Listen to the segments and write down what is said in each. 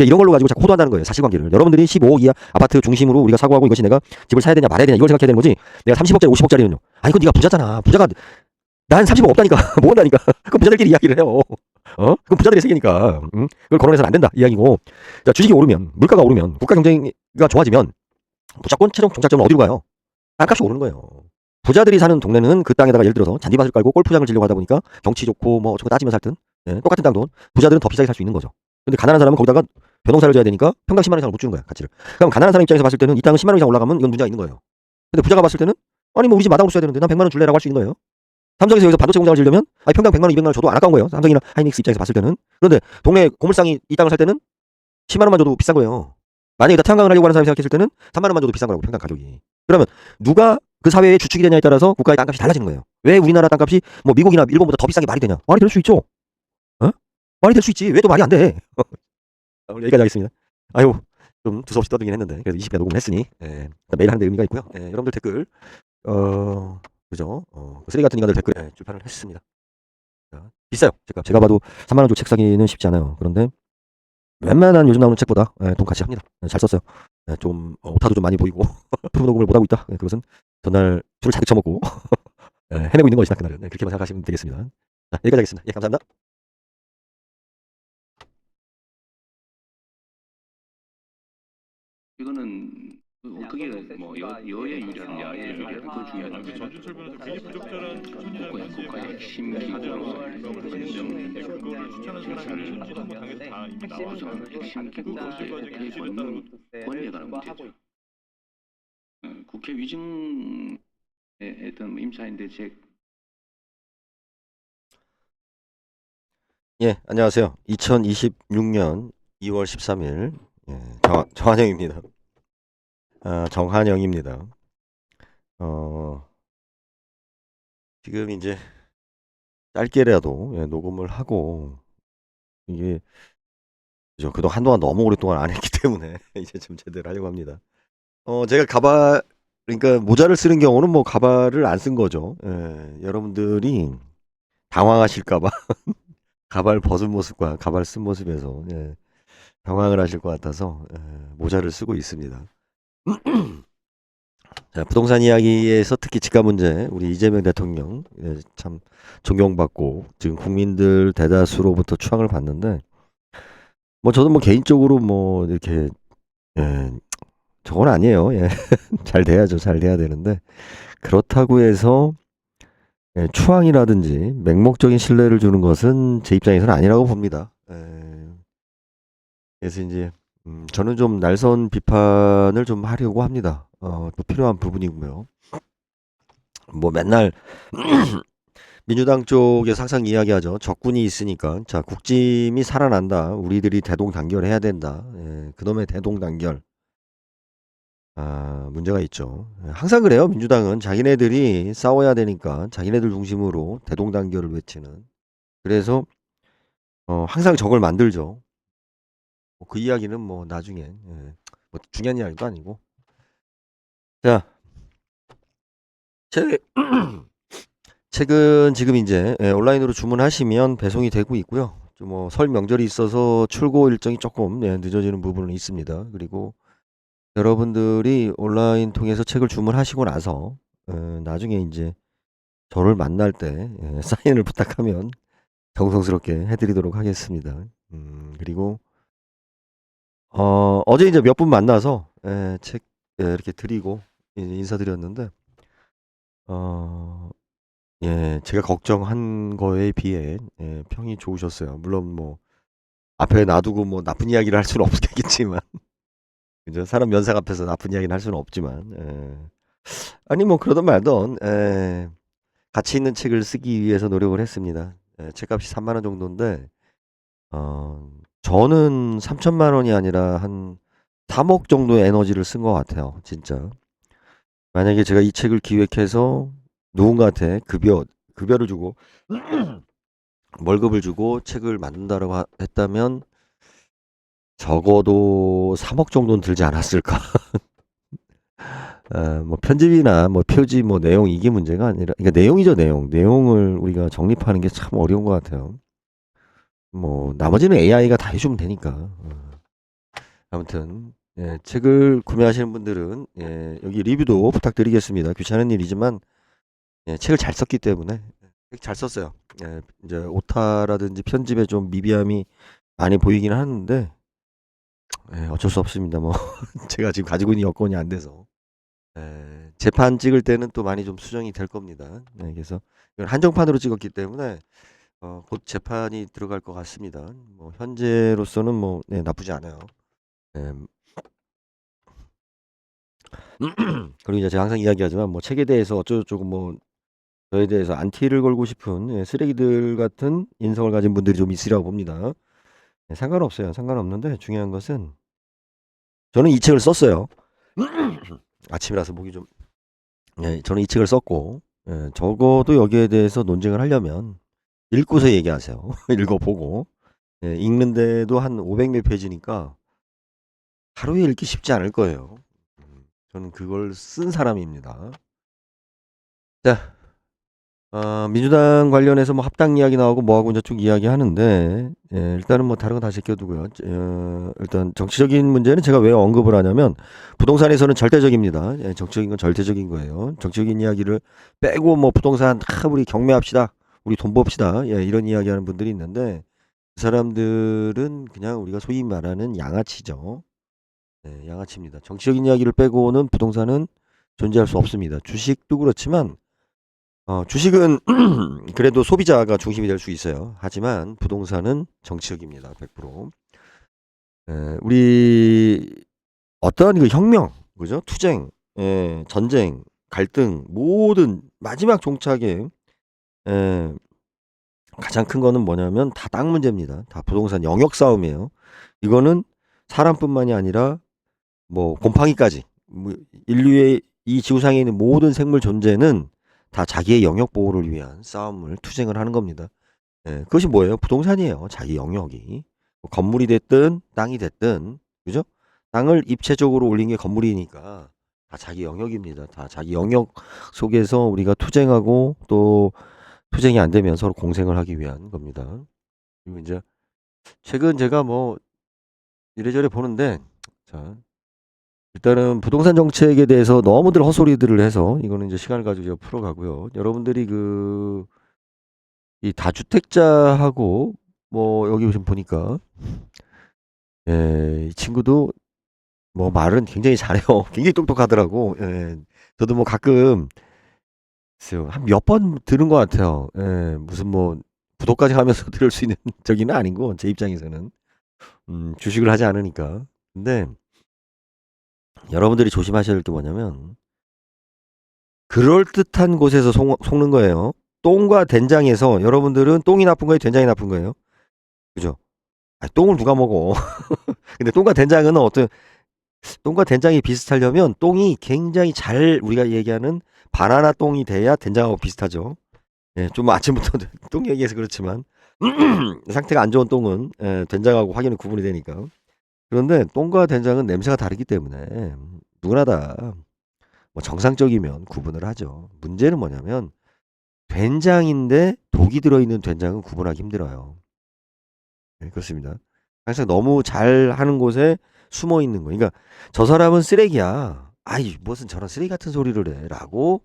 이런 걸로 가지고 자꾸 호도한다는 거예요. 사실관계를. 여러분들이 15억 이하 아파트 중심으로 우리가 사고하고 이것이 내가 집을 사야 되냐 말아야 되냐 이걸 생각해야 되는 거지. 내가 30억짜리 50억짜리는요. 아 이건 네가 부자잖아. 부자가 난 30억 없다니까. 못 온다니까. 그건 부자들끼리 이야기를 해요. 그건 부자들의 세계니까. 그걸 거론해서는 안 된다 이야기고. 자, 주식이 오르면 물가가 오르면 국가 경쟁가 좋아지면 무조건 최종 종착점은 어디로 가요? 땅값이 오르는 거예요. 부자들이 사는 동네는 그 땅에다가 예를 들어서 잔디밭을 깔고 골프장을 지려고 하다 보니까 경치 좋고 뭐 저거 따지면서 살든 똑같은 땅도 부자들은 더 비싸게 살 수 있는 거죠. 근데 가난한 사람은 거기다가 벼농사를 져야 되니까 평당 10만 원 이상을 못 주는 거야 가치를. 그럼 가난한 사람 입장에서 봤을 때는 이 땅은 10만 원 이상 올라가면 이건 문제가 있는 거예요. 근데 부자가 봤을 때는 아니 뭐 우리 집 마당으로 써야 되는데 난 100만 원 줄래라고 할 수 있는 거예요. 삼성에서 여기서 반도체 공장을 지려면 아니 평당 100만 원 200만 원 줘도 안 아까운 거예요. 삼성이나 하이닉스 입장에서 봤을 때는. 그런데 동네 고물상이 이 땅을 살 때는 10만 원만 줘도 비싼 거예요. 만약에 다 태양광을 하려고 하는 사람이 생각했을 때는 3만 원만 줘도 비싼 거라고 평당 가격이. 그러면 누가 그 사회의 주축이 되냐에 따라서 국가의 땅값이 달라지는 거예요. 왜 우리나라 땅값이 뭐 미국이나 일본보다 더 비싼 게 말이 되냐? 말이 될 수 있죠. 말이 될 수 있지. 왜 또 말이 안 돼? 오늘 여기까지 하겠습니다. 아유 좀 두서없이 떠들긴 했는데 그래도 20분 녹음을 했으니 매일 하는 데 의미가 있고요. 여러분들 댓글 그죠? 쓰레기 같은 인간들 댓글 출판을 했습니다. 자, 비싸요. 제가 봐도 3만 원 주고 책 사기는 쉽지 않아요. 그런데 웬만한 요즘 나오는 책보다 돈 같이 합니다. 잘 썼어요. 좀 오타도 좀 많이 보이고 프로 녹음을 못하고 있다. 그것은 전날 술을 자득 처먹고 해내고 있는 것이다 그날은. 그렇게만 생각하시면 되겠습니다. 자, 여기까지 하겠습니다. 예, 감사합니다. 이거는 어떻게 뭐 여의 유리한 야의 유리한 그 중요한 게 전주철분은 굉장히 부적절한 국가의 핵심 기구로 그거를 추천한 사람이 당에서 다 이미 나와서 핵심 기구로 권리에 관한 문제죠. 국회 위증에 어떤 임차인 대책. 예, 안녕하세요. 2026년 2월 13일 정한영입니다. 정한영입니다. 지금 이제 짧게라도 녹음을 하고 이게 그동안 한동안 너무 오랫동안 안 했기 때문에 이제 좀 제대로 하려고 합니다. 제가 그러니까 모자를 쓰는 경우는 뭐 가발을 안 쓴 거죠. 여러분들이 당황하실까봐 가발 벗은 모습과 가발 쓴 모습에서 당황을 하실 것 같아서 모자를 쓰고 있습니다. 자, 부동산 이야기에서 특히 집값 문제 우리 이재명 대통령 참 존경받고 지금 국민들 대다수로부터 추앙을 받는데 뭐 저도 뭐 개인적으로 뭐 이렇게 저건 아니에요. 잘 돼야죠. 잘 돼야 되는데 그렇다고 해서 추앙이라든지 맹목적인 신뢰를 주는 것은 제 입장에서는 아니라고 봅니다. 그래서 이제 저는 좀 날선 비판을 좀 하려고 합니다. 또 필요한 부분이고요. 뭐 맨날 민주당 쪽에서 항상 이야기하죠. 적군이 있으니까 자 국짐이 살아난다. 우리들이 대동단결해야 된다. 그놈의 대동단결. 문제가 있죠. 항상 그래요. 민주당은 자기네들이 싸워야 되니까 자기네들 중심으로 대동단결을 외치는. 그래서 항상 적을 만들죠. 그 이야기는 뭐 나중에 뭐 중요한 이야기도 아니고. 자, 책은 지금 이제 온라인으로 주문하시면 배송이 되고 있고요. 뭐 설 명절이 있어서 출고 일정이 조금 늦어지는 부분은 있습니다. 그리고 여러분들이 온라인 통해서 책을 주문하시고 나서 나중에 이제 저를 만날 때 사인을 부탁하면 정성스럽게 해드리도록 하겠습니다. 그리고 어제 이제 몇 분 만나서 책 이렇게 드리고 인사드렸는데 제가 걱정한 거에 비해 평이 좋으셨어요. 물론 뭐 앞에 놔두고 뭐 나쁜 이야기를 할 수는 없겠지만 그죠? 사람 면상 앞에서 나쁜 이야기는 할 수는 없지만 아니 뭐 그러던 말던 가치 있는 책을 쓰기 위해서 노력을 했습니다. 책값이 3만 원 정도인데 저는 3천만 원이 아니라 한 3억 정도의 에너지를 쓴 것 같아요. 진짜. 만약에 제가 이 책을 기획해서 누군가한테 급여를 주고 월급을 주고 책을 만든다라고 했다면 적어도 3억 정도는 들지 않았을까. 뭐 편집이나 뭐 표지 뭐 내용 이게 문제가 아니라 그러니까 내용이죠. 내용을 우리가 정립하는 게 참 어려운 것 같아요. 뭐 나머지는 AI가 다 해주면 되니까. 아무튼 책을 구매하시는 분들은 여기 리뷰도 부탁드리겠습니다. 귀찮은 일이지만 책을 잘 썼기 때문에 책 잘 썼어요. 이제 오타라든지 편집에 좀 미비함이 많이 보이긴 하는데 어쩔 수 없습니다. 뭐 제가 지금 가지고 있는 여건이 안 돼서 재판 찍을 때는 또 많이 좀 수정이 될 겁니다. 그래서 이건 한정판으로 찍었기 때문에 곧 재판이 들어갈 것 같습니다. 뭐 현재로서는 뭐 나쁘지 않아요. 그리고 이제 제가 항상 이야기하지만 뭐 책에 대해서 어쩌고저쩌고 뭐 저에 대해서 안티를 걸고 싶은 쓰레기들 같은 인성을 가진 분들이 좀 있으라고 봅니다. 상관없어요. 상관없는데 중요한 것은 저는 이 책을 썼어요. 아침이라서 목이 좀 저는 이 책을 썼고 적어도 여기에 대해서 논쟁을 하려면 읽고서 얘기하세요. 읽어보고 읽는데도 한 500몇 페이지니까 하루에 읽기 쉽지 않을 거예요. 저는 그걸 쓴 사람입니다. 자, 민주당 관련해서 뭐 합당 이야기 나오고 뭐하고 이제 쭉 이야기 하는데 일단은 뭐 다른 거 다 제껴두고요. 일단 정치적인 문제는 제가 왜 언급을 하냐면 부동산에서는 절대적입니다. 정치적인 건 절대적인 거예요. 정치적인 이야기를 빼고 뭐 부동산 우리 경매합시다. 우리 돈 봅시다. 이런 이야기 하는 분들이 있는데 그 사람들은 그냥 우리가 소위 말하는 양아치죠. 양아치입니다. 정치적인 이야기를 빼고는 부동산은 존재할 수 없습니다. 주식도 그렇지만 주식은 그래도 소비자가 중심이 될 수 있어요. 하지만 부동산은 정치적입니다. 100%. 우리 어떠한 그 혁명, 그죠? 투쟁, 전쟁, 갈등, 모든 마지막 종착에 가장 큰 거는 뭐냐면 다 땅 문제입니다. 다 부동산 영역 싸움이에요. 이거는 사람뿐만이 아니라 뭐 곰팡이까지 뭐 인류의 이 지구상에 있는 모든 생물 존재는 다 자기의 영역 보호를 위한 싸움을 투쟁을 하는 겁니다. 그것이 뭐예요? 부동산이에요. 자기 영역이 뭐 건물이 됐든 땅이 됐든 그죠? 땅을 입체적으로 올린 게 건물이니까 다 자기 영역입니다. 다 자기 영역 속에서 우리가 투쟁하고 또 투쟁이 안 되면 서로 공생을 하기 위한 겁니다. 그리고 이제 최근 제가 뭐 이래저래 보는데 자 일단은 부동산 정책에 대해서 너무들 헛소리들을 해서 이거는 이제 시간을 가지고 제가 풀어가고요. 여러분들이 이 다주택자하고 뭐 여기 지금 보니까 이 친구도 뭐 말은 굉장히 잘해요. 굉장히 똑똑하더라고. 저도 뭐 가끔 한 몇 번 들은 것 같아요. 무슨 뭐 부도까지 하면서 들을 수 있는 저기는 아니고 제 입장에서는 주식을 하지 않으니까. 근데 여러분들이 조심하셔야 될 게 뭐냐면 그럴듯한 곳에서 속는 거예요. 똥과 된장에서 여러분들은 똥이 나쁜 거예요? 된장이 나쁜 거예요? 그죠? 똥을 누가 먹어? 근데 똥과 된장은 똥과 된장이 비슷하려면 똥이 굉장히 잘 우리가 얘기하는 바나나 똥이 돼야 된장하고 비슷하죠. 좀 아침부터 똥 얘기해서 그렇지만 상태가 안 좋은 똥은 된장하고 확연히 구분이 되니까. 그런데 똥과 된장은 냄새가 다르기 때문에 누구나 다 뭐 정상적이면 구분을 하죠. 문제는 뭐냐면 된장인데 독이 들어있는 된장은 구분하기 힘들어요. 그렇습니다. 항상 너무 잘하는 곳에 숨어 있는 거. 그러니까 저 사람은 쓰레기야. 아이 무슨 저런 쓰레기 같은 소리를 해라고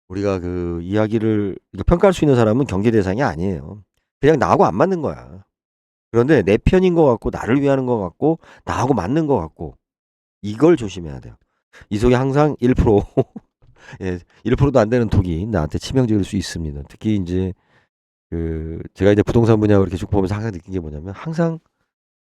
우리가 그 이야기를 평가할 수 있는 사람은 경계 대상이 아니에요. 그냥 나하고 안 맞는 거야. 그런데 내 편인 것 같고 나를 위하는 것 같고 나하고 맞는 것 같고 이걸 조심해야 돼요. 이 속에 항상 1% 1%도 안 되는 독이 나한테 치명적일 수 있습니다. 특히 이제 제가 이제 부동산 분야 이렇게 쭉 보면서 항상 느낀 게 뭐냐면 항상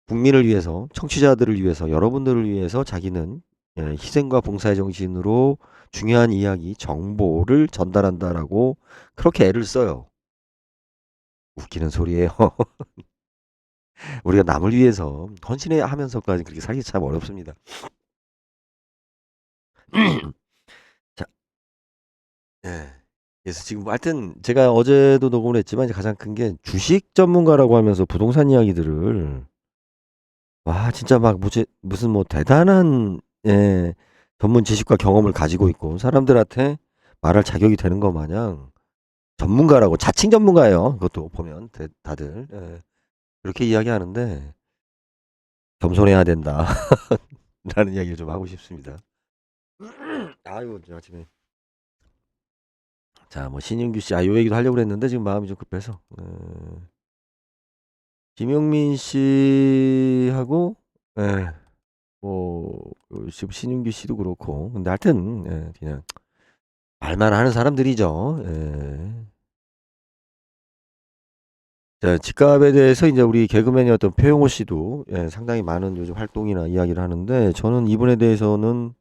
국민을 위해서 청취자들을 위해서 여러분들을 위해서 자기는 희생과 봉사의 정신으로 중요한 이야기 정보를 전달한다라고 그렇게 애를 써요. 웃기는 소리예요. 우리가 남을 위해서 헌신해 하면서까지 그렇게 살기 참 어렵습니다. 자, 그래서 지금 하여튼 제가 어제도 녹음을 했지만 이제 가장 큰 게 주식 전문가라고 하면서 부동산 이야기들을 와 진짜 막 무슨 뭐 대단한 전문 지식과 경험을 가지고 있고 사람들한테 말할 자격이 되는 것 마냥 전문가라고 자칭 전문가예요. 그것도 보면 다들 그렇게 이야기하는데 겸손해야 된다. 라는 이야기를 좀 하고 싶습니다. 아이고, 저 아침에. 자, 뭐, 신인규 씨, 요 얘기도 하려고 그랬는데, 지금 마음이 좀 급해서. 김용민 씨하고, 뭐, 지금 신인규 씨도 그렇고. 근데 하여튼, 그냥, 말만 하는 사람들이죠. 자, 집값에 대해서 이제 우리 개그맨이었던 표용호 씨도 상당히 많은 요즘 활동이나 이야기를 하는데, 저는 이분에 대해서는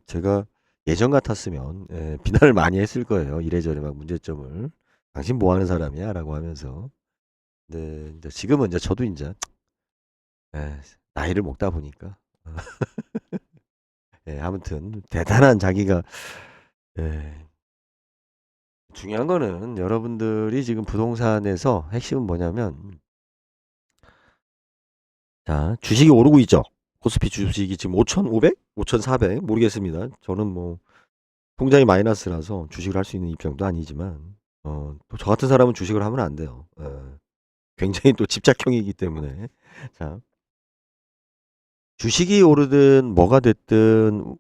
제가 예전 같았으면 비난을 많이 했을 거예요. 이래저래 막 문제점을. 당신 뭐 하는 사람이야? 라고 하면서. 근데 이제 지금은 이제 저도 이제 나이를 먹다 보니까 아무튼 대단한 자기가 중요한 거는 여러분들이 지금 부동산에서 핵심은 뭐냐면 자, 주식이 오르고 있죠. 코스피 주식이 지금 5,500? 5,400? 모르겠습니다. 저는 뭐 통장이 마이너스라서 주식을 할 수 있는 입장도 아니지만 또 저 같은 사람은 주식을 하면 안 돼요. 굉장히 또 집착형이기 때문에 자, 주식이 오르든 뭐가 됐든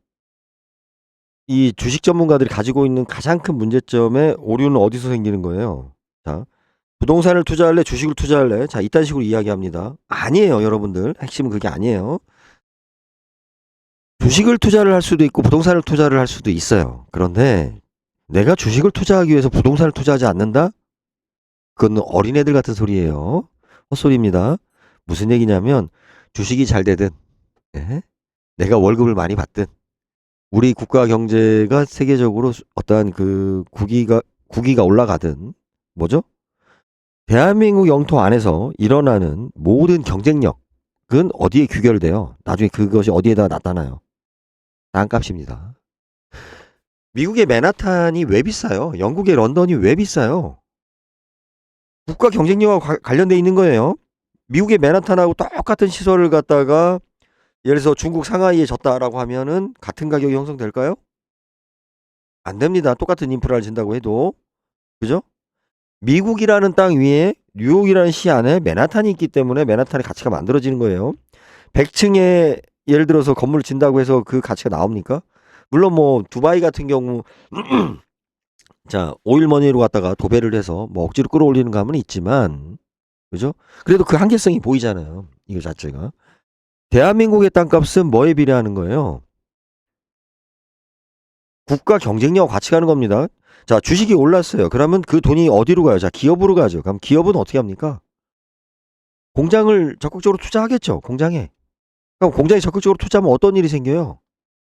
이 주식 전문가들이 가지고 있는 가장 큰 문제점의 오류는 어디서 생기는 거예요? 자, 부동산을 투자할래? 주식을 투자할래? 자, 이딴 식으로 이야기합니다. 아니에요, 여러분들. 핵심은 그게 아니에요. 주식을 투자를 할 수도 있고 부동산을 투자를 할 수도 있어요. 그런데 내가 주식을 투자하기 위해서 부동산을 투자하지 않는다? 그건 어린애들 같은 소리예요. 헛소리입니다. 무슨 얘기냐면 주식이 잘 되든 내가 월급을 많이 받든 우리 국가 경제가 세계적으로 어떠한 그 국위가 올라가든 뭐죠? 대한민국 영토 안에서 일어나는 모든 경쟁력은 어디에 규결돼요? 나중에 그것이 어디에다 나타나요? 땅값입니다. 미국의 맨하탄이 왜 비싸요? 영국의 런던이 왜 비싸요? 국가 경쟁력과 관련돼 있는 거예요. 미국의 맨하탄하고 똑같은 시설을 갖다가 예를 들어서 중국 상하이에 졌다라고 하면은 같은 가격이 형성될까요? 안 됩니다. 똑같은 인프라를 진다고 해도. 그죠? 미국이라는 땅 위에 뉴욕이라는 시 안에 맨하탄이 있기 때문에 맨하탄의 가치가 만들어지는 거예요. 100층에 예를 들어서 건물을 진다고 해서 그 가치가 나옵니까? 물론 뭐 두바이 같은 경우 자, 오일머니로 갖다가 도배를 해서 뭐 억지로 끌어올리는 감은 있지만 그죠? 그래도 그 한계성이 보이잖아요. 이거 자체가. 대한민국의 땅값은 뭐에 비례하는 거예요? 국가 경쟁력 가치 가는 겁니다. 자, 주식이 올랐어요. 그러면 그 돈이 어디로 가요? 자, 기업으로 가죠. 그럼 기업은 어떻게 합니까? 공장을 적극적으로 투자하겠죠. 공장에. 그럼 공장에 적극적으로 투자하면 어떤 일이 생겨요?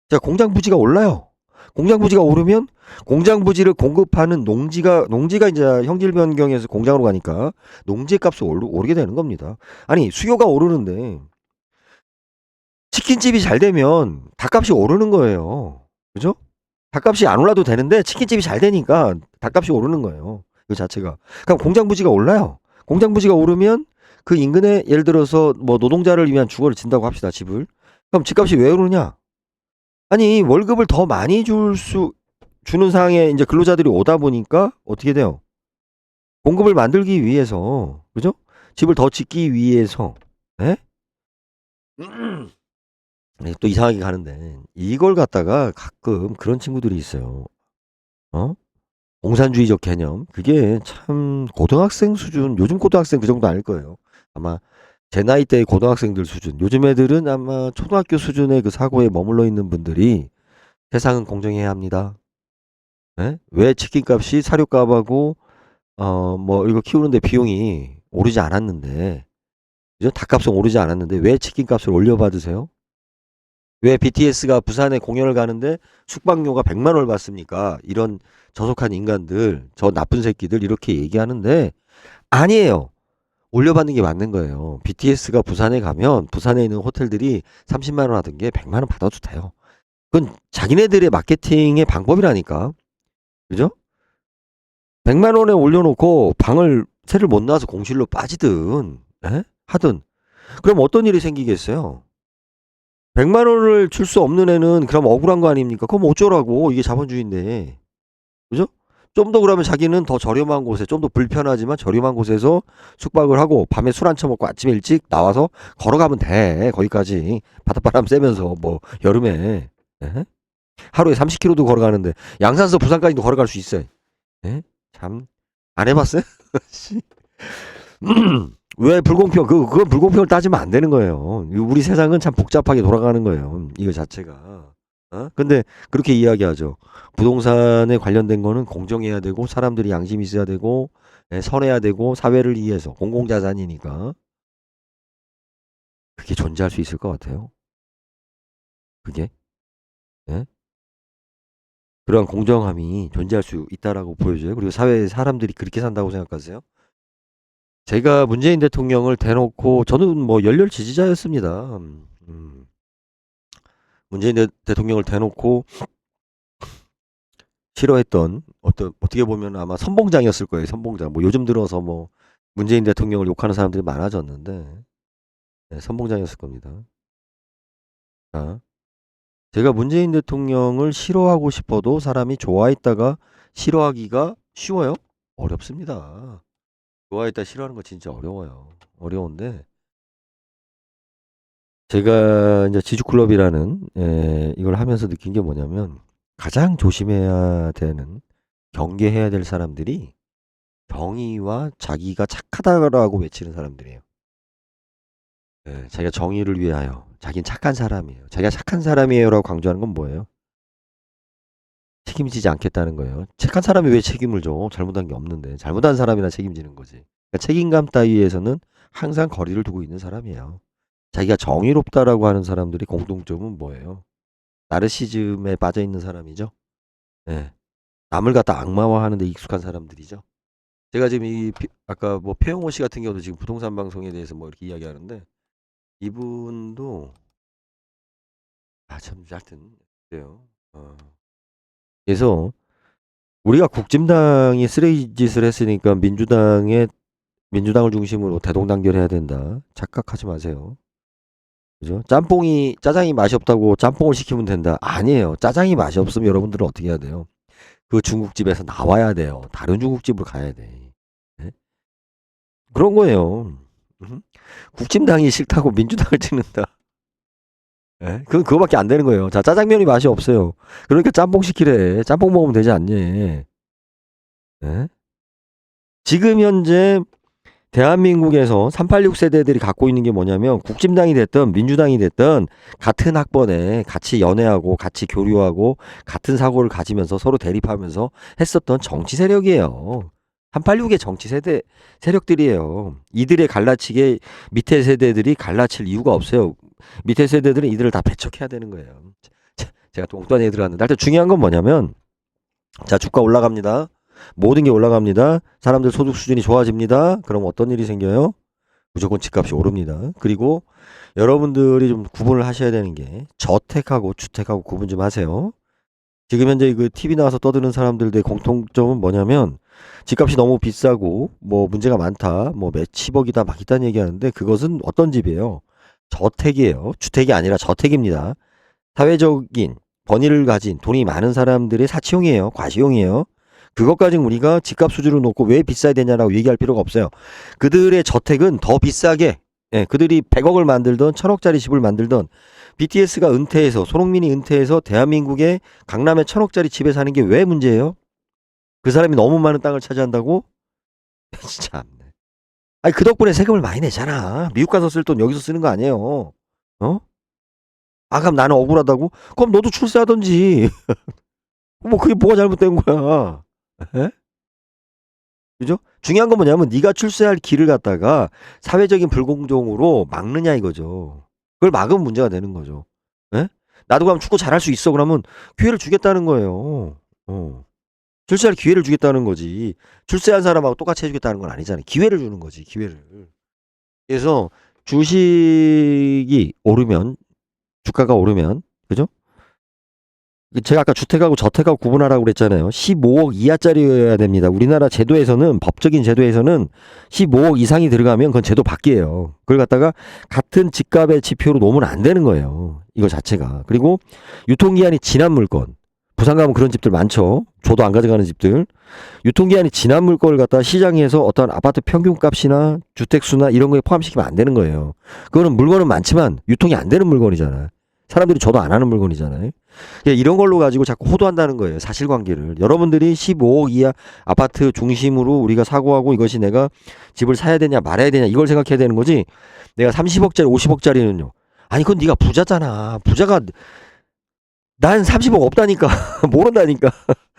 자, 공장 부지가 올라요. 공장 부지가 오르면 공장 부지를 공급하는 농지가 이제 형질 변경에서 공장으로 가니까 농지 값이 오르게 되는 겁니다. 아니, 수요가 오르는데 치킨집이 잘 되면 닭값이 오르는 거예요. 그죠? 닭값이 안 올라도 되는데 치킨집이 잘 되니까 닭값이 오르는 거예요. 그 자체가. 그럼 공장 부지가 올라요. 공장 부지가 오르면 그 인근에 예를 들어서 뭐 노동자를 위한 주거를 진다고 합시다. 집을. 그럼 집값이 왜 오르냐? 아니, 월급을 더 많이 주는 상황에 이제 근로자들이 오다 보니까 어떻게 돼요? 공급을 만들기 위해서, 그죠? 집을 더 짓기 위해서, 예? 또 이상하게 가는데, 이걸 갖다가 가끔 그런 친구들이 있어요. 공산주의적 개념. 그게 참 고등학생 수준, 요즘 고등학생 그 정도 아닐 거예요. 아마 제 나이 때의 고등학생들 수준. 요즘 애들은 아마 초등학교 수준의 그 사고에 머물러 있는 분들이 세상은 공정해야 합니다. 왜 치킨값이 사료값하고 뭐 이거 키우는데 비용이 오르지 않았는데 그죠? 닭값은 오르지 않았는데 왜 치킨값을 올려받으세요? 왜 BTS가 부산에 공연을 가는데 숙박료가 100만 원을 받습니까? 이런 저속한 인간들, 저 나쁜 새끼들 이렇게 얘기하는데 아니에요. 올려받는 게 맞는 거예요. BTS가 부산에 가면 부산에 있는 호텔들이 30만 원 하던 게 100만 원 받아도 돼요. 그건 자기네들의 마케팅의 방법이라니까. 그죠? 100만 원에 올려놓고 방을 새를 못 나와서 공실로 빠지든 하든 그럼 어떤 일이 생기겠어요? 100만 원을 줄 수 없는 애는 그럼 억울한 거 아닙니까? 그럼 어쩌라고 이게 자본주의인데 그죠? 좀 더 그러면 자기는 더 저렴한 곳에, 좀 더 불편하지만 저렴한 곳에서 숙박을 하고 밤에 술 한 처먹고 아침에 일찍 나와서 걸어가면 돼. 거기까지. 바닷바람 쐬면서 뭐 여름에. 예? 하루에 30km도 걸어가는데 양산서 부산까지도 걸어갈 수 있어요. 예? 참 안 해봤어요? 씨. 왜 불공평? 그건 불공평을 따지면 안 되는 거예요. 우리 세상은 참 복잡하게 돌아가는 거예요. 이거 자체가. 어? 근데 그렇게 이야기하죠. 부동산에 관련된 거는 공정해야 되고 사람들이 양심이 있어야 되고 예, 선해야 되고 사회를 위해서 공공자산이니까 그게 존재할 수 있을 것 같아요. 그게 예? 그러한 공정함이 존재할 수 있다라고 보여줘요. 그리고 사회에 사람들이 그렇게 산다고 생각하세요? 제가 문재인 대통령을 대놓고 저는 뭐 열렬 지지자였습니다. 문재인 대통령을 대놓고 싫어했던 어떻게 보면 아마 선봉장이었을 거예요. 선봉장. 뭐 요즘 들어서 뭐 문재인 대통령을 욕하는 사람들이 많아졌는데 네, 선봉장이었을 겁니다. 자, 제가 문재인 대통령을 싫어하고 싶어도 사람이 좋아했다가 싫어하기가 쉬워요? 어렵습니다. 좋아했다 싫어하는 거 진짜 어려워요. 어려운데 제가 이제 지주클럽이라는 이걸 하면서 느낀 게 뭐냐면 가장 조심해야 되는 경계해야 될 사람들이 정의와 자기가 착하다라고 외치는 사람들이에요. 예, 자기가 정의를 위하여 자기는 착한 사람이에요. 자기가 착한 사람이에요라고 강조하는 건 뭐예요? 책임지지 않겠다는 거예요. 착한 사람이 왜 책임을 져? 잘못한 게 없는데. 잘못한 사람이나 책임지는 거지. 그러니까 책임감 따위에서는 항상 거리를 두고 있는 사람이에요. 자기가 정의롭다라고 하는 사람들이 공통점은 뭐예요? 나르시즘에 빠져 있는 사람이죠. 예. 남을 갖다 악마화하는 데 익숙한 사람들이죠. 제가 지금 아까 뭐 표영호 씨 같은 경우도 지금 부동산 방송에 대해서 뭐 이렇게 이야기하는데 이분도 참 하여튼 그래요. 그래서 우리가 국진당이 쓰레기 짓을 했으니까 민주당을 중심으로 대동단결해야 된다. 착각하지 마세요. 그죠? 짜장이 맛이 없다고 짬뽕을 시키면 된다. 아니에요. 짜장이 맛이 없으면 여러분들은 어떻게 해야 돼요? 그 중국집에서 나와야 돼요. 다른 중국집으로 가야 돼. 네? 그런 거예요. 국진당이 싫다고 민주당을 찍는다. 예? 그거밖에 안 되는 거예요. 자, 짜장면이 맛이 없어요. 그러니까 짬뽕 시키래. 짬뽕 먹으면 되지 않니? 예? 지금 현재 대한민국에서 386 세대들이 갖고 있는 게 뭐냐면 국진당이 됐든 민주당이 됐든 같은 학번에 같이 연애하고 같이 교류하고 같은 사고를 가지면서 서로 대립하면서 했었던 정치 세력이에요. 386의 정치 세력들이에요. 이들의 갈라치게 밑에 세대들이 갈라칠 이유가 없어요. 밑에 세대들은 이들을 다 배척해야 되는 거예요. 제가 또 엉뚱한 얘기 들어갔는데 하여튼 중요한 건 뭐냐면 자, 주가 올라갑니다. 모든 게 올라갑니다. 사람들 소득 수준이 좋아집니다. 그럼 어떤 일이 생겨요? 무조건 집값이 오릅니다. 그리고 여러분들이 좀 구분을 하셔야 되는 게 저택하고 주택하고 구분 좀 하세요. 지금 현재 그 TV 나와서 떠드는 사람들의 공통점은 뭐냐면 집값이 너무 비싸고 뭐 문제가 많다. 뭐 몇십억이다 막 있다는 얘기하는데 그것은 어떤 집이에요? 저택이에요. 주택이 아니라 저택입니다. 사회적인 권위를 가진 돈이 많은 사람들의 사치용이에요. 과시용이에요. 그것까지 우리가 집값 수준을 놓고 왜 비싸야 되냐라고 얘기할 필요가 없어요. 그들의 저택은 더 비싸게 그들이 100억을 만들던 1000억짜리 집을 만들던 BTS가 은퇴해서 손흥민이 은퇴해서 대한민국의 강남에 1000억짜리 집에 사는 게 왜 문제예요? 그 사람이 너무 많은 땅을 차지한다고? 참. 아니 그 덕분에 세금을 많이 내잖아. 미국 가서 쓸 돈 여기서 쓰는 거 아니에요. 어? 아 그럼 나는 억울하다고? 그럼 너도 출세하던지. 뭐 그게 뭐가 잘못된 거야? 에? 그죠? 중요한 건 뭐냐면 네가 출세할 길을 갖다가 사회적인 불공정으로 막느냐 이거죠. 그걸 막으면 문제가 되는 거죠. 에? 나도 그럼 축구 잘할 수 있어 그러면 기회를 주겠다는 거예요. 출세할 기회를 주겠다는 거지. 출세한 사람하고 똑같이 해주겠다는 건 아니잖아요. 기회를 주는 거지. 기회를. 그래서 주식이 오르면 주가가 오르면 그죠? 제가 아까 주택하고 저택하고 구분하라고 그랬잖아요. 15억 이하짜리여야 됩니다. 우리나라 제도에서는 법적인 제도에서는 15억 이상이 들어가면 그건 제도 밖이에요. 그걸 갖다가 같은 집값의 지표로 놓으면 안 되는 거예요. 이거 자체가. 그리고 유통기한이 지난 물건. 부산 가면 그런 집들 많죠. 줘도 안 가져가는 집들, 유통기한이 지난 물건을 갖다 시장에서 어떤 아파트 평균값이나 주택수나 이런 거에 포함시키면 안 되는 거예요. 그거는 물건은 많지만 유통이 안 되는 물건이잖아요. 사람들이 줘도 안 하는 물건이잖아요. 이런 걸로 가지고 자꾸 호도한다는 거예요. 사실관계를. 여러분들이 15억 이하 아파트 중심으로 우리가 사고하고 이것이 내가 집을 사야 되냐 말아야 되냐 이걸 생각해야 되는 거지. 내가 30억짜리 50억짜리는요. 아니 그건 네가 부자잖아. 부자가 난 30억 없다니까. 모른다니까.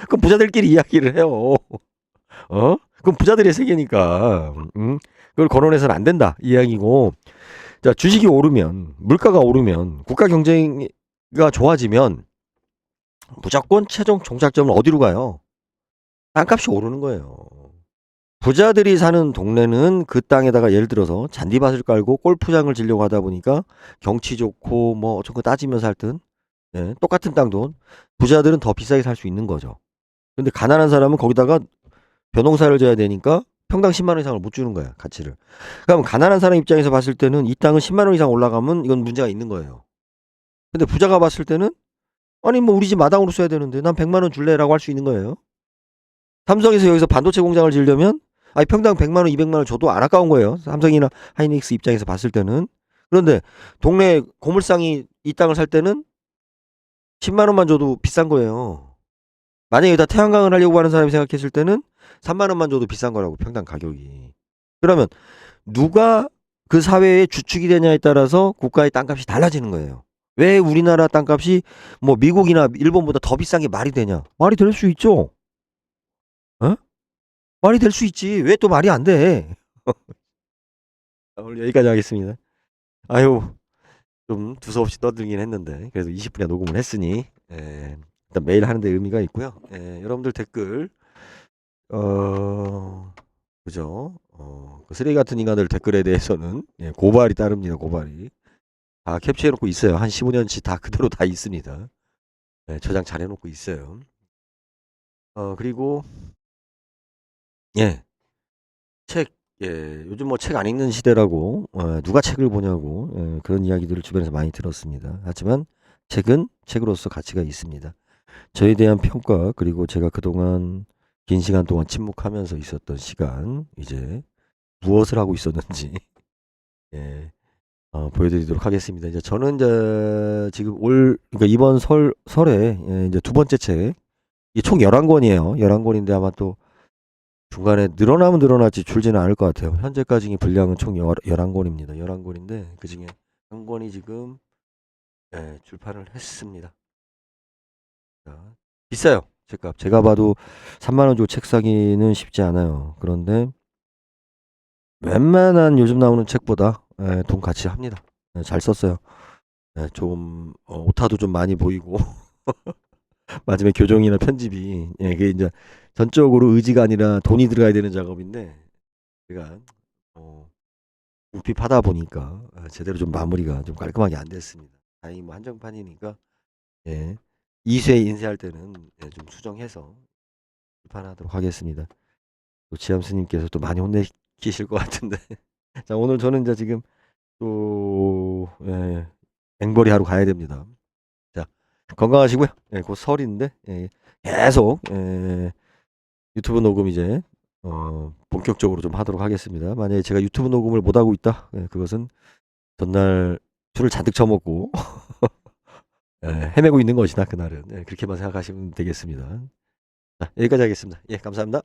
그럼 부자들끼리 이야기를 해요. 그럼 부자들의 세계니까. 그걸 거론해서는 안 된다. 이 이야기고. 자, 주식이 오르면, 물가가 오르면, 국가 경제가 좋아지면 무조건 최종 종착점은 어디로 가요? 땅값이 오르는 거예요. 부자들이 사는 동네는 그 땅에다가 예를 들어서 잔디밭을 깔고 골프장을 지려고 하다 보니까 경치 좋고 뭐 어쩌고 따지면서 할 듯. 예, 똑같은 땅도 부자들은 더 비싸게 살 수 있는 거죠. 근데 가난한 사람은 거기다가 벼농사를 져야 되니까 평당 10만 원 이상을 못 주는 거야, 가치를. 그럼 가난한 사람 입장에서 봤을 때는 이 땅은 10만 원 이상 올라가면 이건 문제가 있는 거예요. 근데 부자가 봤을 때는 아니 뭐 우리 집 마당으로 써야 되는데 난 100만 원 줄래라고 할 수 있는 거예요. 삼성에서 여기서 반도체 공장을 지으려면 아니 평당 100만 원, 200만 원 줘도 안 아까운 거예요. 삼성이나 하이닉스 입장에서 봤을 때는. 그런데 동네 고물상이 이 땅을 살 때는 10만 원만 줘도 비싼 거예요. 만약에 여기다 태양광을 하려고 하는 사람이 생각했을 때는 3만 원만 줘도 비싼 거라고, 평당 가격이. 그러면 누가 그 사회의 주축이 되냐에 따라서 국가의 땅값이 달라지는 거예요. 왜 우리나라 땅값이 뭐 미국이나 일본보다 더 비싼 게 말이 되냐? 말이 될 수 있죠. 말이 될 수 있지. 왜 또 말이 안 돼? 오늘 여기까지 하겠습니다. 아유, 좀 두서없이 떠들긴 했는데 그래도 20분이나 녹음을 했으니 일단 매일 하는데 의미가 있고요. 여러분들 댓글 그죠? 그 쓰레기 같은 인간들 댓글에 대해서는 고발이 따릅니다. 고발이 다 캡처해놓고 있어요. 한 15년치 다 그대로 다 있습니다. 저장 잘 해놓고 있어요. 그리고 책, 요즘 뭐 책 안 읽는 시대라고 누가 책을 보냐고 그런 이야기들을 주변에서 많이 들었습니다. 하지만 책은 책으로서 가치가 있습니다. 저에 대한 평가, 그리고 제가 그동안 긴 시간 동안 침묵하면서 있었던 시간, 이제 무엇을 하고 있었는지 보여드리도록 하겠습니다. 이제 저는 이제 지금 그러니까 이번 설에 이제 두 번째 책, 이게 총 11권이에요. 11권인데 아마 또 중간에 늘어나면 늘어났지 줄지는 않을 것 같아요. 현재까지 분량은 총 11권입니다. 11권인데 그 중에 한 권이 지금 출판을 했습니다. 자, 비싸요. 책값. 제가 봐도 3만 원 주고 책 사기는 쉽지 않아요. 그런데 웬만한 요즘 나오는 책보다 돈 가치 합니다. 잘 썼어요. 좀 오타도 좀 많이 보이고 마지막에 교정이나 편집이 그게 이제 전적으로 의지가 아니라 돈이 들어가야 되는 작업인데 제가 묵핍하다 보니까 제대로 좀 마무리가 좀 깔끔하게 안 됐습니다. 다행히 뭐 한정판이니까 2쇄 인쇄할 때는 좀 수정해서 출판하도록 하겠습니다. 또 지암 스님께서 또 많이 혼내키실 것 같은데 자, 오늘 저는 이제 지금 또 앵벌이 하러 가야 됩니다. 자, 건강하시고요. 곧 설인데 계속 유튜브 녹음 이제 본격적으로 좀 하도록 하겠습니다. 만약에 제가 유튜브 녹음을 못 하고 있다, 그것은 전날 술을 잔뜩 처먹고 헤매고 있는 것이다, 그날은. 그렇게만 생각하시면 되겠습니다. 자, 여기까지 하겠습니다. 감사합니다.